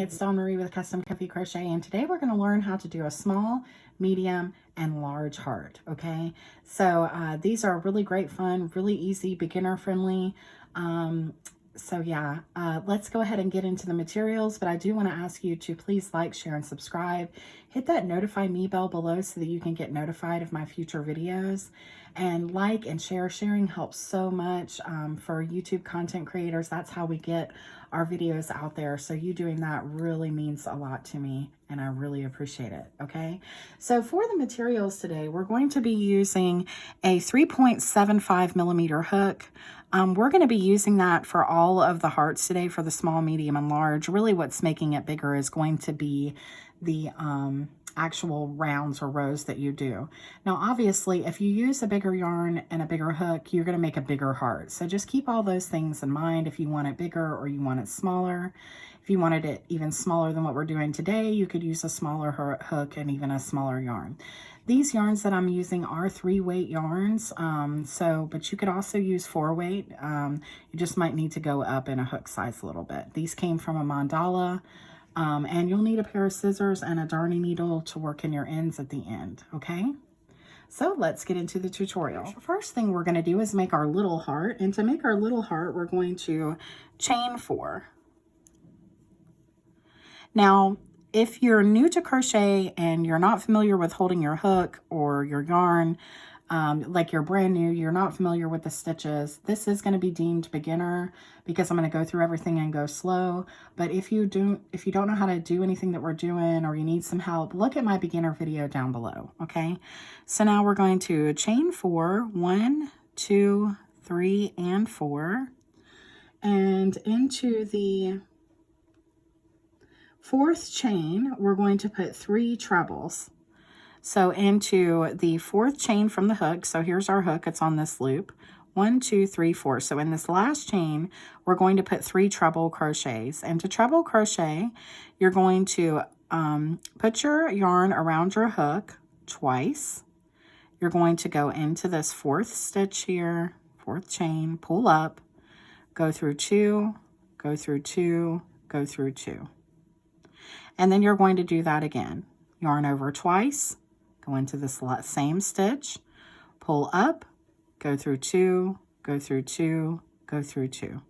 it's Dawn Marie with Custom Comfy Crochet, and today we're going to learn how to do a small, medium, and large heart, okay? So these are really great fun, really easy, beginner friendly. Let's go ahead and get into the materials, but I do want to ask you to please like, share, and subscribe. Hit that notify me bell below so that you can get notified of my future videos. And like and share. Sharing helps so much for YouTube content creators. That's how we get our videos out there. So you doing that really means a lot to me, and I really appreciate it, okay? So for the materials today, we're going to be using a 3.75 millimeter hook. We're going to be using that for all of the hearts today for the small, medium, and large. Really what's making it bigger is going to be the actual rounds or rows that you do. Now, obviously, if you use a bigger yarn and a bigger hook, you're going to make a bigger heart. So just keep all those things in mind if you want it bigger or you want it smaller. If you wanted it even smaller than what we're doing today, you could use a smaller hook and even a smaller yarn. These yarns that I'm using are 3-weight yarns, but you could also use 4-weight. You just might need to go up in a hook size a little bit. These came from a mandala. And you'll need a pair of scissors and a darning needle to work in your ends at the end, okay? So let's get into the tutorial. The first thing we're going to do is make our little heart, and to make our little heart, we're going to chain 4. Now, if you're new to crochet and you're not familiar with holding your hook or your yarn, like you're brand new, you're not familiar with the stitches, this is going to be deemed beginner because I'm going to go through everything and go slow. But if you don't know how to do anything that we're doing, or you need some help, look at my beginner video down below, okay? So now we're going to chain 4, 1, 2, 3, and 4, and into the 4th chain, we're going to put 3 trebles. So into the 4th chain from the hook, so here's our hook, it's on this loop, 1, 2, 3, 4. So in this last chain, we're going to put 3 treble crochets. And to treble crochet, you're going to put your yarn around your hook twice. You're going to go into this 4th stitch here, 4th chain, pull up, go through 2, go through 2, go through 2. And then you're going to do that again. Yarn over twice, go into this same stitch, pull up, go through 2, go through 2, go through 2.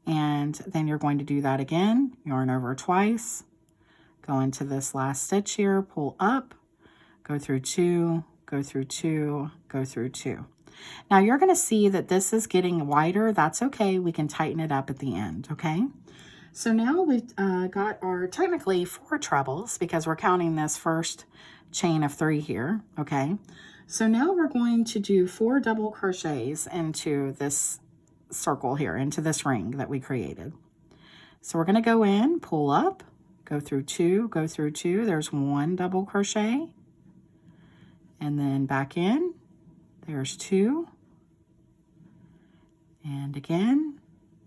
And then you're going to do that again, yarn over twice, go into this last stitch here, pull up, go through 2, go through 2, go through 2. Now you're going to see that this is getting wider. That's okay. We can tighten it up at the end, okay? So now we've got our technically 4 trebles because we're counting this first chain of 3 here, okay? So now we're going to do 4 double crochets into this circle here, into this ring that we created. So we're going to go in, pull up, go through 2, go through 2. There's 1 double crochet. And then back in, there's 2. And again,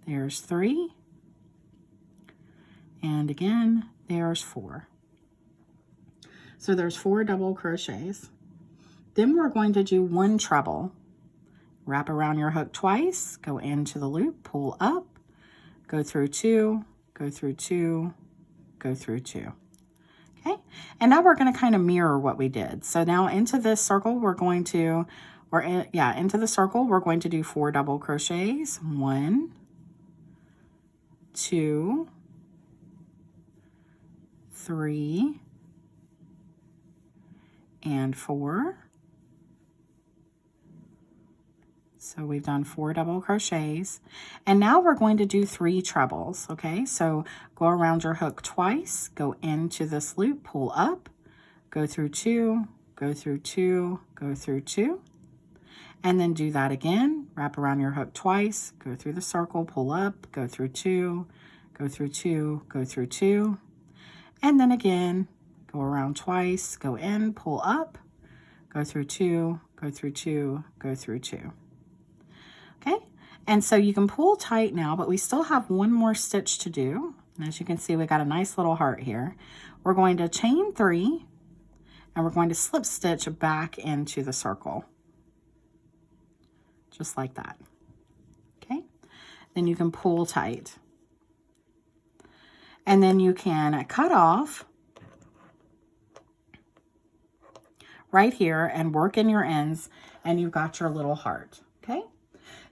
there's 3. And again, there's 4. So there's 4 double crochets. Then we're going to do 1 treble. Wrap around your hook twice, go into the loop, pull up, go through 2, go through 2, go through 2. Okay, and now we're going to kind of mirror what we did. So now into this circle, we're going to, into the circle, we're going to do 4 double crochets. 1, 2, 3, and 4. So we've done 4 double crochets, and now we're going to do 3 trebles, okay? So go around your hook twice, go into this loop, pull up, go through 2, go through 2, go through 2, and then do that again. Wrap around your hook twice, go through the circle, pull up, go through 2, go through 2, go through 2, and then again, go around twice, go in, pull up, go through 2, go through 2, go through 2. Okay, and so you can pull tight now, but we still have 1 more stitch to do. And as you can see, we got a nice little heart here. We're going to chain 3, and we're going to slip stitch back into the circle. Just like that. Okay, then you can pull tight. And then you can cut off right here and work in your ends, and you've got your little heart. Okay.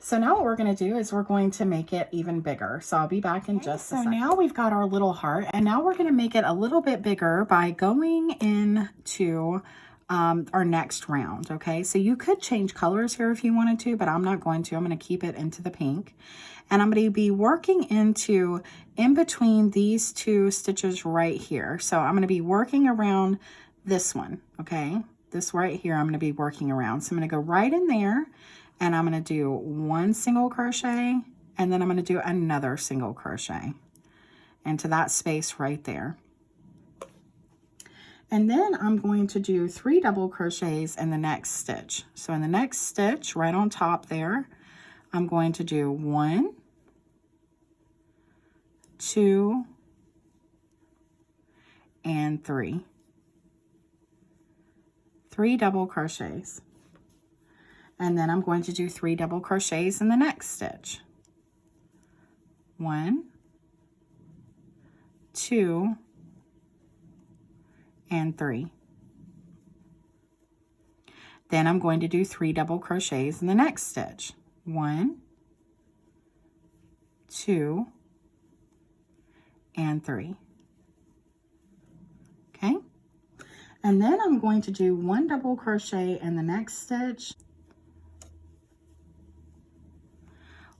So now what we're going to do is we're going to make it even bigger. So I'll be back in just a second. So now we've got our little heart, and now we're going to make it a little bit bigger by going into our next round. Okay, so you could change colors here if you wanted to, but I'm not going to. I'm going to keep it into the pink, and I'm going to be working in between these two stitches right here. So I'm going to be working around this one. Okay, this right here I'm going to be working around. So I'm going to go right in there, and I'm going to do one single crochet, and then I'm going to do another single crochet into that space right there. And then I'm going to do 3 double crochets in the next stitch. So in the next stitch, right on top there, I'm going to do 1, 2, and 3. 3 double crochets. And then I'm going to do 3 double crochets in the next stitch. 1, 2, and 3. Then I'm going to do 3 double crochets in the next stitch. 1, 2, and 3. Okay? And then I'm going to do 1 double crochet in the next stitch.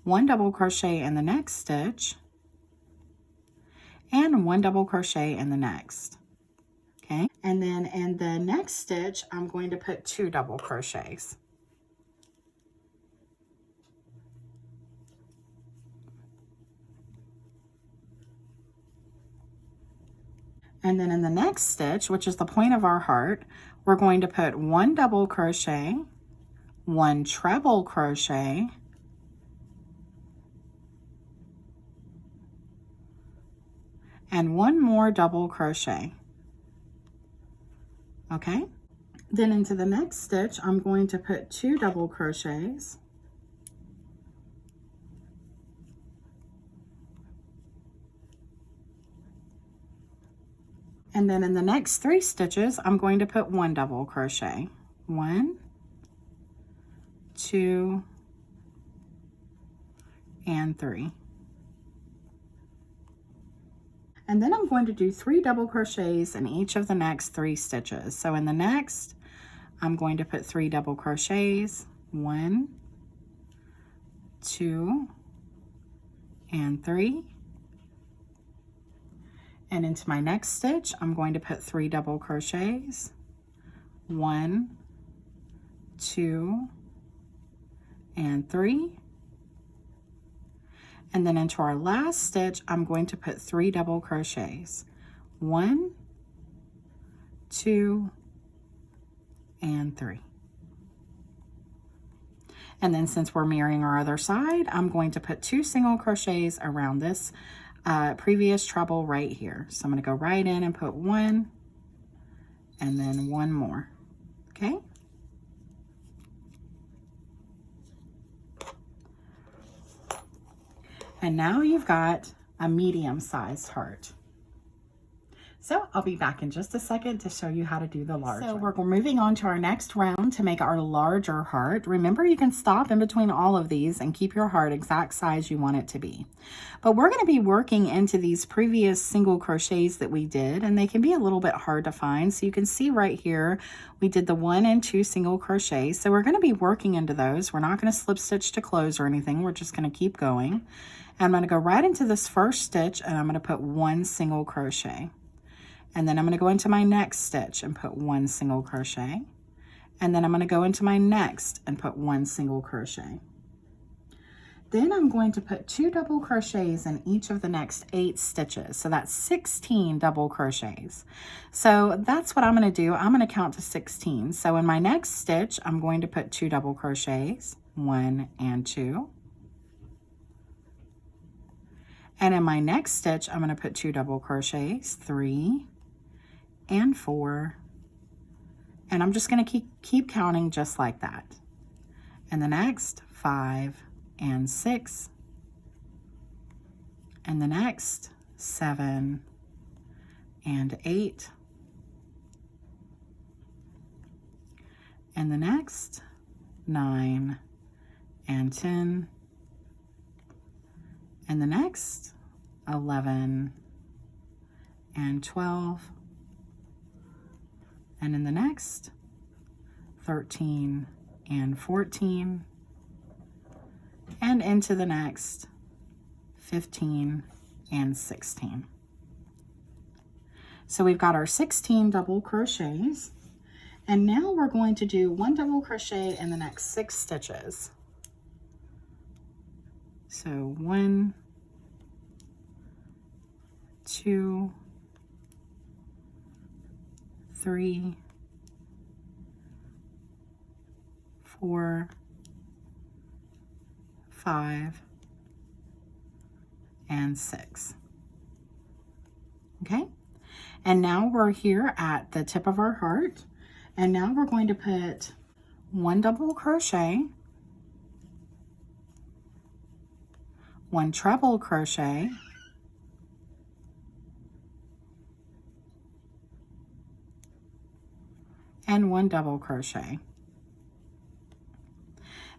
1 double crochet in the next stitch, and 1 double crochet in the next. Okay, and then in the next stitch, I'm going to put 2 double crochets. And then in the next stitch, which is the point of our heart, we're going to put 1 double crochet, 1 treble crochet, and 1 more double crochet. Okay, then into the next stitch, I'm going to put 2 double crochets, and then in the next 3 stitches, I'm going to put 1 double crochet. 1, 2, and 3. And then I'm going to do 3 double crochets in each of the next 3 stitches. So in the next, I'm going to put 3 double crochets, 1, 2, and 3. And into my next stitch, I'm going to put 3 double crochets, 1, 2, and 3. And then into our last stitch, I'm going to put 3 double crochets, 1, 2, and 3. And then since we're mirroring our other side, I'm going to put 2 single crochets around this previous treble right here. So I'm going to go right in and put 1, and then 1 more. Okay. And now you've got a medium-sized heart. So I'll be back in just a second to show you how to do the large one. So we're moving on to our next round to make our larger heart. Remember, you can stop in between all of these and keep your heart exact size you want it to be. But we're going to be working into these previous single crochets that we did, and they can be a little bit hard to find. So you can see right here, we did the 1 and 2 single crochets. So we're going to be working into those. We're not going to slip stitch to close or anything. We're just going to keep going. I'm going to go right into this first stitch, and I'm going to put 1 single crochet. And then I'm going to go into my next stitch and put 1 single crochet. And then I'm going to go into my next and put 1 single crochet. Then I'm going to put 2 double crochets in each of the next 8 stitches. So that's 16 double crochets. So that's what I'm going to do. I'm going to count to 16. So in my next stitch, I'm going to put 2 double crochets, 1 and 2. And in my next stitch, I'm going to put 2 double crochets, 3 and 4. And I'm just going to keep counting just like that. And the next, 5 and 6. And the next, 7, and 8. And the next 9 and 10. And the next 11 and 12. And in the next 13 and 14. And into the next 15 and 16. So we've got our 16 double crochets, and now we're going to do 1 double crochet in the next 6 stitches. So 1, 2, 3, 4, 5, and 6. Okay, and now we're here at the tip of our heart, and now we're going to put 1 double crochet, 1 treble crochet, and 1 double crochet.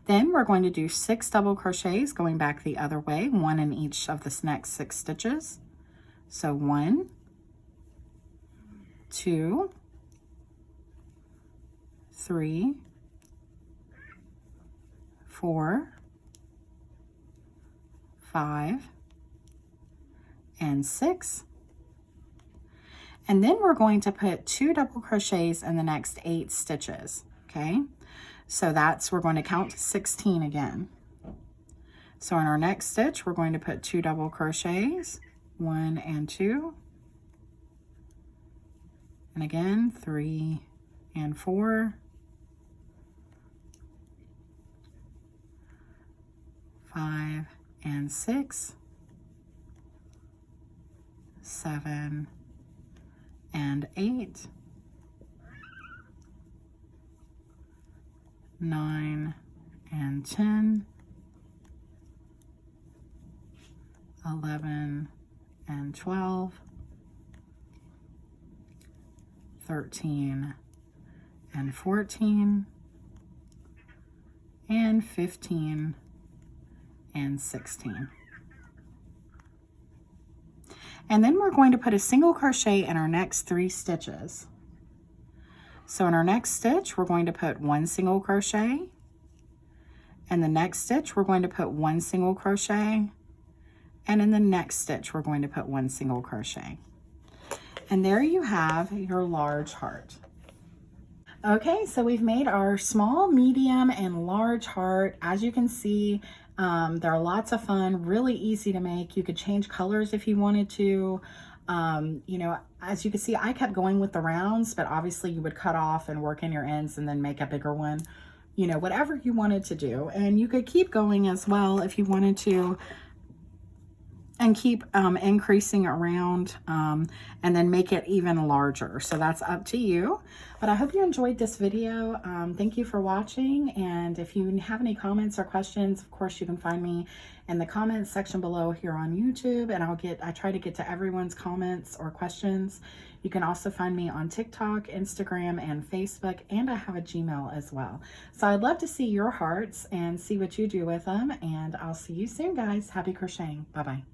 Then we're going to do 6 double crochets going back the other way, 1 in each of this next 6 stitches. So 1, 2, 3, 4, 5, and 6. And then we're going to put 2 double crochets in the next 8 stitches, okay? So we're going to count to 16 again. So in our next stitch, we're going to put 2 double crochets, 1 and 2. And again, 3 and 4. 5 and 6. 7 and 8. 9 and 10. 11 and 12. 13 and 14. And 15 and 16. And then we're going to put a single crochet in our next 3 stitches. So in our next stitch, we're going to put 1 single crochet. And the next stitch, we're going to put 1 single crochet. And in the next stitch, we're going to put 1 single crochet. And there you have your large heart. Okay, so we've made our small, medium, and large heart. As you can see, they're lots of fun, really easy to make. You could change colors if you wanted to. You know, as you can see, I kept going with the rounds, but obviously you would cut off and work in your ends and then make a bigger one, you know, whatever you wanted to do. And you could keep going as well if you wanted to, and keep increasing around and then make it even larger. So that's up to you. But I hope you enjoyed this video. Thank you for watching. And if you have any comments or questions, of course, you can find me in the comments section below here on YouTube. And I try to get to everyone's comments or questions. You can also find me on TikTok, Instagram, and Facebook, and I have a Gmail as well. So I'd love to see your hearts and see what you do with them. And I'll see you soon, guys. Happy crocheting. Bye-bye.